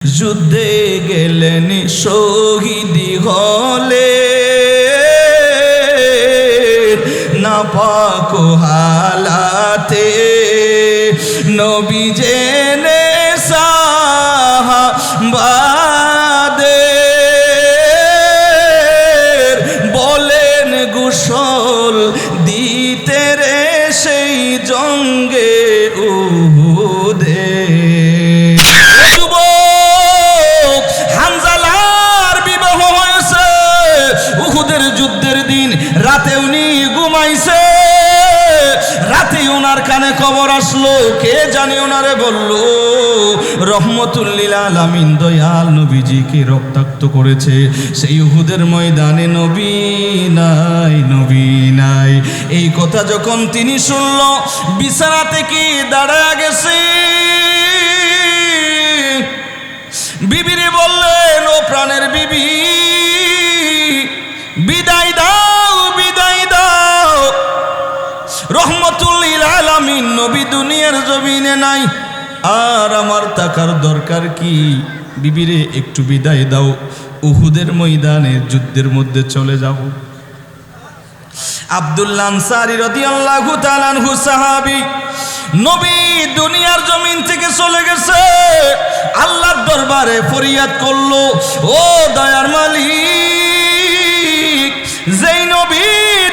যুদ্ধে গেলেন শহীদি হলে নাপাক হালাতে নবী জেনে সাহাবাদের বলেন গোসল দিতে রে সেই জঙ্গে উহুদে। যুদ্ধের দিন রাতে উনি ঘুমাইছে, রাতে ওনার কানে খবর আসলো, কে জানি ওনারে বলল রহমতুল লিল আলামিন দয়াল নবীজিকে রক্তাক্ত করেছে। সেই উহুদের ময়দানে নবী নাই, নবী নাই। এই কথা যখন তিনি শুনল, বিছানা থেকে দাঁড়ায় গেছে, বিবিরে বললেন ও প্রাণের বিবি, বিদায় দাও, বিদায় দাও। রহমতুল লিল আলামিন নবী দুনিয়ার জমিনে নাই, আর আমার টাকার দরকার কি? বিবিরে একটু বিদায় দাও, উহুদের ময়দানে যুদ্ধের মধ্যে চলে যাব। আব্দুল্লাহ আনসারী রাদিয়াল্লাহু তাআলা আনহু সাহাবী, নবী দুনিয়ার জমিন থেকে চলে গেছে, আল্লাহর দরবারে ফরিয়াদ করলো, ও দয়ার মালিক, যেই নবী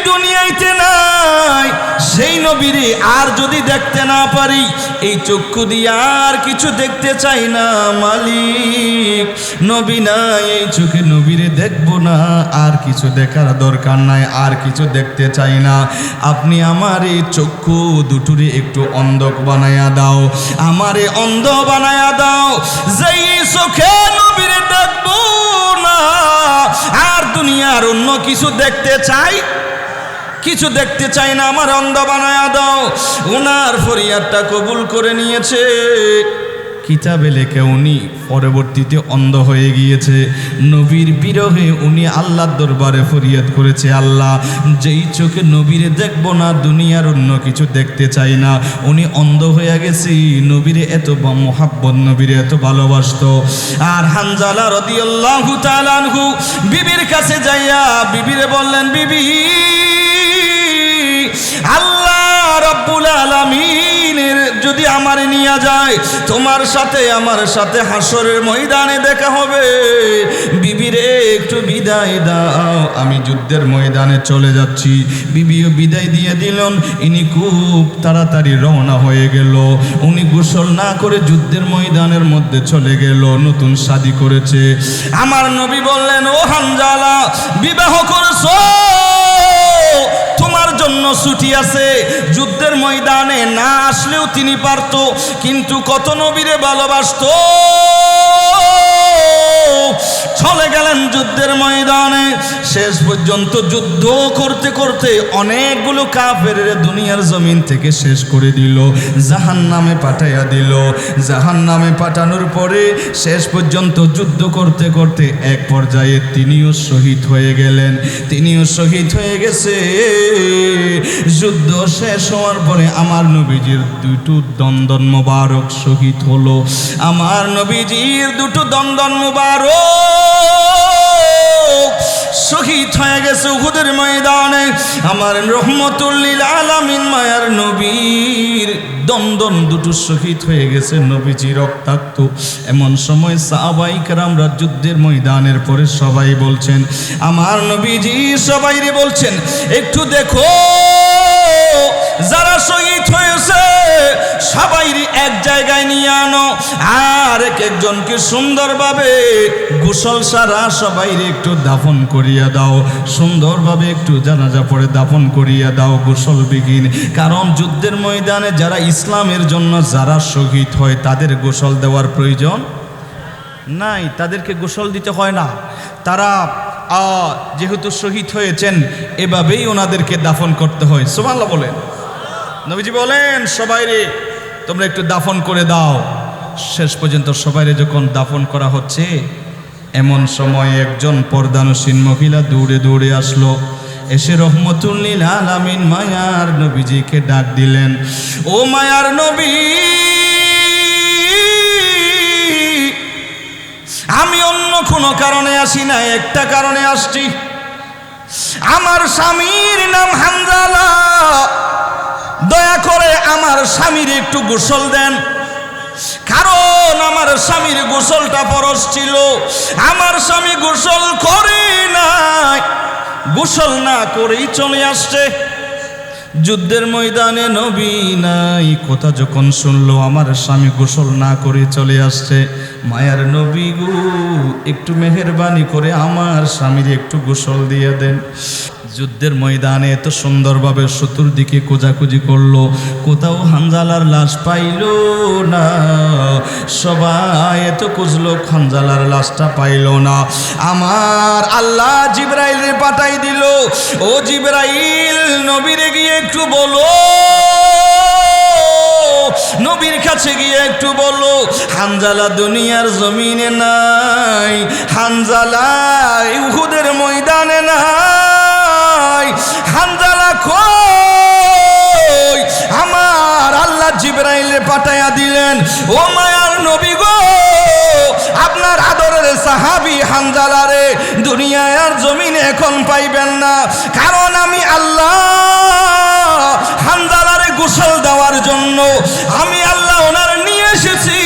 দুনিয়াতে নাই সেই নবীরে আর যদি দেখতে না পারি, এই চক্ষু দিয়ে আর কিছু দেখতে চাই না মালিক। নবী নাই, এই চোখে নবীরে দেখবো না, আর কিছু দেখার দরকার নাই, আর কিছু দেখতে চাই না। আপনি আমার এই চক্ষু দুটোরে একটু অন্ধ বানায়া দাও, আমারে অন্ধ বানায়া দাও, যেই চোখে নবীরে দেখবো না, আর দুনিয়ার অন্য কিছু দেখতে চাই, কিছু দেখতে চাই না, আমার অন্ধ বানায়া দাও। ওনার ফরিয়াদটা কবুল করে নিয়েছে। কিতাবে লেখে উনি পরবর্তীতে অন্ধ হয়ে গিয়েছে। নবীর বিরহে উনি আল্লাহর দরবারে ফরিয়াদ করেছে, আল্লাহ, যেই চোখে নবীরে দেখবো না, দুনিয়ার অন্য কিছু দেখতে চাই না, উনি অন্ধ হয়ে গেছি। নবীরে এত মোহাব্বত, নবীরে এত ভালোবাসতো। আর হানজালা রাদিয়াল্লাহু তাআলা আনহু বিবির কাছে যাইয়া বিবিরে বললেন, বিবি, আল্লাহ রাব্বুল আলামিনের যদি আমারে নিয়ে যায়, তোমার সাথে আমার সাথে হাসরের ময়দানে দেখা হবে। বিবিরে একটু বিদায় দাও, আমি যুদ্ধের ময়দানে চলে যাচ্ছি। বিবিও বিদায় দিয়ে দিলেন। ইনি খুব তাড়াতাড়ি রওনা হয়ে গেল। উনি গোসল না করে যুদ্ধের ময়দানের মধ্যে চলে গেল। নতুন শাদী করেছে। আমার নবী বললেন, ও হানজালা, বিবাহ করেছো, তোমার জন্য ছুটি আছে। যুদ্ধের ময়দানে না আসলেও তিনি পারত, কিন্তু কত নবীরে ভালোবাসতো। চলে গেলেন যুদ্ধের ময়দানে। শেষ পর্যন্ত যুদ্ধ করতে করতে অনেকগুলো কাফেরের দুনিয়ার জমিন থেকে শেষ করে দিল, জাহান্নামে পাঠাইয়া দিল। জাহান্নামে পাঠানোর পরে শেষ পর্যন্ত যুদ্ধ করতে করতে এক পর্যায়ে তিনিও শহীদ হয়ে গেলেন। তিনিও শহীদ হয়ে গেছে। যুদ্ধ শেষ হওয়ার পরে আমার নবীজির দুটো দন্দন মুবারক শহীদ হলো। আমার নবীজির দুটো দন্দন মুবারক শহীদ হয়ে গেছে উহুদের ময়দানে। আমার রহমতুল লিল আলামিন মায়ার নবীর দন্দন দুটো শহীদ হয়ে গেছে, নবীজি রক্তাক্ত। এমন সময় সাহাবায়ে কেরামরা যুদ্ধের ময়দানের পরে সবাই বলছেন, আমার নবীজি সবাইরে বলছেন, একটু দেখো, যারা শহীদ হয়েছে সবাইরে এক জায়গায় নিয়ে আনো, আর এক একজনকে সুন্দরভাবে গোসল সারা সবাইরে একটু দাফন করিয়া দাও, সুন্দরভাবে একটু জানাজা পড়ে দাফন করিয়া দাও, গোসল বিঘিন। কারণ যুদ্ধের ময়দানে যারা ইসলামের জন্য যারা শহীদ হয় তাদের গোসল দেওয়ার প্রয়োজন নাই, তাদেরকে গোসল দিতে হয় না। তারা যেহেতু শহীদ হয়েছেন, এভাবেই ওনাদেরকে দাফন করতে হয়। সুবহানাল্লাহ বলেন। নবীজি বলেন, সবাইরে তোমরা একটু দাফন করে দাও। শেষ পর্যন্ত সবাইরে যখন দাফন করা হচ্ছে, এমন সময় একজন পর্দানসীন মহিলা দৌড়ে দৌড়ে আসলো। এসে রহমতুল লিল আলামিন মায়ার নবীজিকে ডাক দিলেন, ও মায়ার নবী, আমি অন্য কোনো কারণে আসি না, একটা কারণে আসছি। আমার স্বামীর নাম হানজালা, দয়া করে আমার স্বামীর একটু গোসল দেন। কারণ আমার স্বামীর গোসলটা ফরজ ছিল, আমার স্বামী গোসল করে নাই, গোসল না করেই চলে আসছে। যুদ্ধের ময়দানে নবী নাই কথা যখন শুনলো আমার স্বামী গোসল না করে চলে আসছে, মায়ার নবী গো একটু মেহেরবানি করে আমার স্বামীর একটু গোসল দিয়ে দেন। যুদ্ধের ময়দানে এত সুন্দরভাবে চতুর্দিকে খোঁজাখুঁজি করলো, কোথাও হানজালার লাশ পাইল না। সবাই এত খুঁজলো, হানজালার লাশটা পাইল না। আমার আল্লাহ জিবরাইলে পাঠাই দিল, ও জিবরাইল নবীরে গিয়ে একটু বলো, নবীর কাছে গিয়ে একটু বলো হানজালা দুনিয়ার জমিনে নাই, হানজালা উহুদের ময়দানে নাই, হানজালা কই? আমার আল্লাহ জিবরাইলে পাঠাইয়া দিলেন, ও মায়ার নবী গো, আপনার আদরের সাহাবী হানজালারে দুনিয়ায় আর জমিনে এখন পাইবেন না, কারণ আমি আল্লাহ হানজালারে গোসল দেওয়ার জন্য আমি আল্লাহ ওনার নিয়ে এসেছি।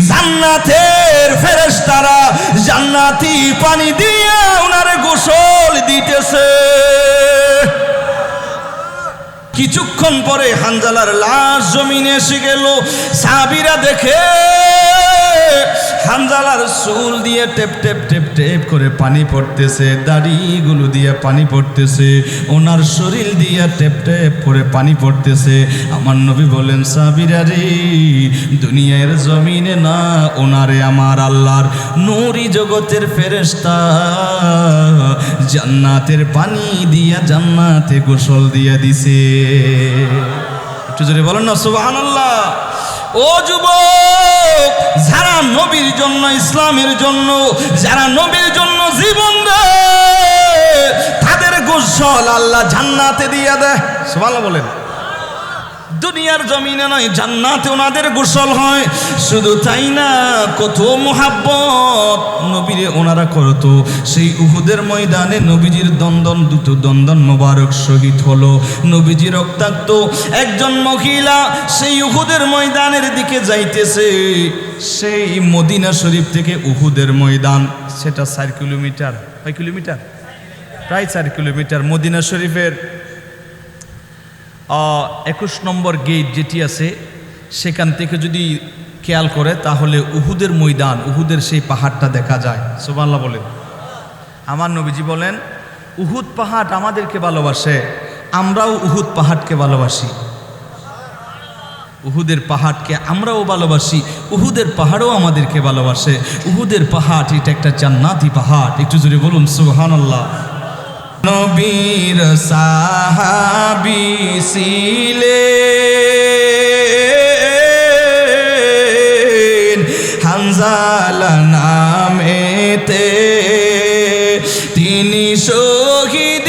জান্নাতের ফেরেশতারা জান্নাতি পানি দিয়ে ওনারে গোসল দিতেছে। কিছুক্ষণ পরে হানজালার লাশ জমিনে এসে গেল। সাহাবীরা দেখে হানজালার চুল দিয়ে টেপ টেপ টেপ টেপ করে পানি পড়তেছে, দাড়িগুলো দিয়ে পানি পড়তেছে, ওনার শরীর দিয়ে টেপ টেপ করে পানি পড়তেছে। আমার নবী বলেন, সাহাবীরা রে, দুনিয়ার জমিনে না, ওনারে আমার আল্লাহর নূরি জগতের ফেরেশতা জান্নাতের পানি দিয়া জান্নাতে গোসল দিয়া দিছে। একটু জোরে বলেন না সুবহানাল্লাহ। ও যুবক, যারা নবীর জন্য, ইসলামের জন্য, যারা নবীর জন্য জীবন দেয়, তাদের গোসল আল্লাহ জান্নাতে দিয়ে দেয়। সুবহানাল্লাহ বলেন। দুনিয়ার জমিনে নয়, জান্নাতে ওনাদের গোসল হয়। শুধু তাই না, কত মুহাব্বত নবীরে ওনারা করতো। সেই উহুদের ময়দানে নবীজির দন্দন, দুটো দন্দন মোবারক শহীদ হলো। নবীজি রক্তাক্ত একজন মহিলা সেই উহুদের ময়দানের দিকে যাইতেছে। সেই মদিনা শরীফ থেকে উহুদের ময়দান, সেটা 4 কিলোমিটার, 5 কিলোমিটার, প্রায় 4 কিলোমিটার। মদিনা শরীফের 21 নম্বর গেট যেটি আছে, সেখান থেকে যদি খেয়াল করে তাহলে উহুদের ময়দান, উহুদের সেই পাহাড়টা দেখা যায়। সুবহানাল্লাহ বলেন। আমার নবীজি বলেন, উহুদ পাহাড় আমাদেরকে ভালোবাসে, আমরাও উহুদ পাহাড়কে ভালোবাসি। উহুদের পাহাড়কে আমরাও ভালোবাসি, উহুদের পাহাড়ও আমাদেরকে ভালোবাসে। উহুদের পাহাড় এটা একটা জান্নাতি পাহাড়। একটু জোরে বলুন সুবহানাল্লাহ। নবীর সাহাবী ছিলেন হানজালা নামেতে, তিনি শহীদ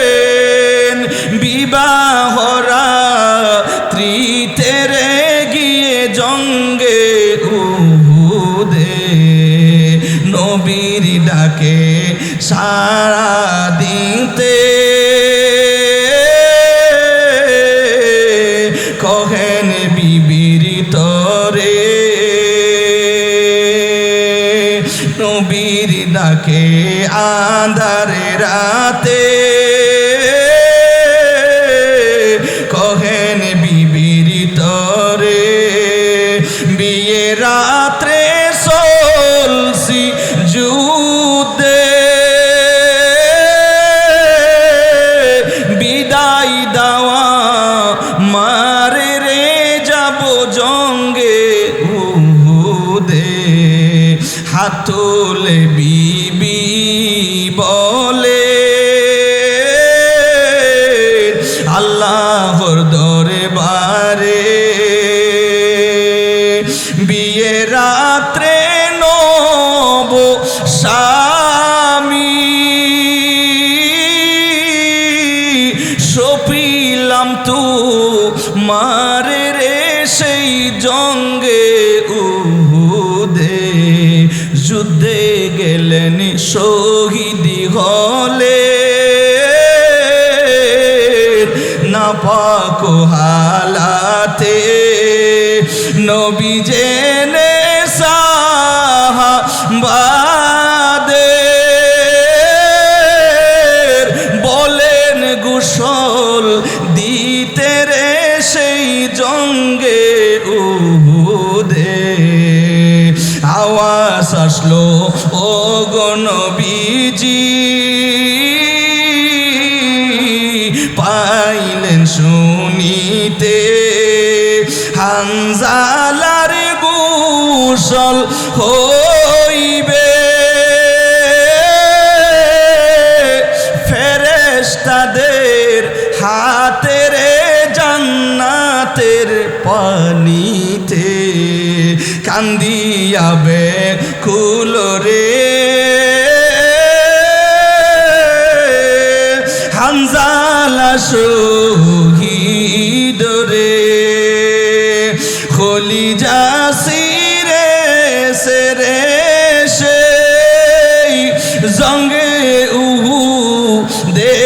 হয়েছিলেন বিবাহ রাত্রিতে গিয়ে জঙ্গে নবীর ডাকে সাড়া দিতে, কহেন বিবির তরে, নবীর ডাকে আঁধারে রাতে, কহেন বিবির তরে, বিয়ে রাত্রে চলছি যুদ্ধে, বিদায় দেওয়া মারে রে যাব জঙ্গে উহুদে। হাত তুলে বিবি বলে, আল্লাহর দরবারে বিয়ে রাত্রে নব স্বামী সপিলাম তু মারে রে সেই জঙ্গে উহুদে, যুদ্ধে গেলেন শহীদি হলে, নাপাক হালাতে নবী জেনে সাহাবাদের বলেন গোসল দিতে রে সেই জঙ্গে উহুদে। আওয়াজ আসলো ও গো নবীজি, পাইলেন শুনিতে হানজালার গোসল হইবে, ফেরেশতাদের হাতে রে জান্নাতের পানিতে, কান্দিয়া ব্যাকুল রে হানজালা শহীদ রে, খলিজা সিরে সেরে সেই জঙ্গে উহুদে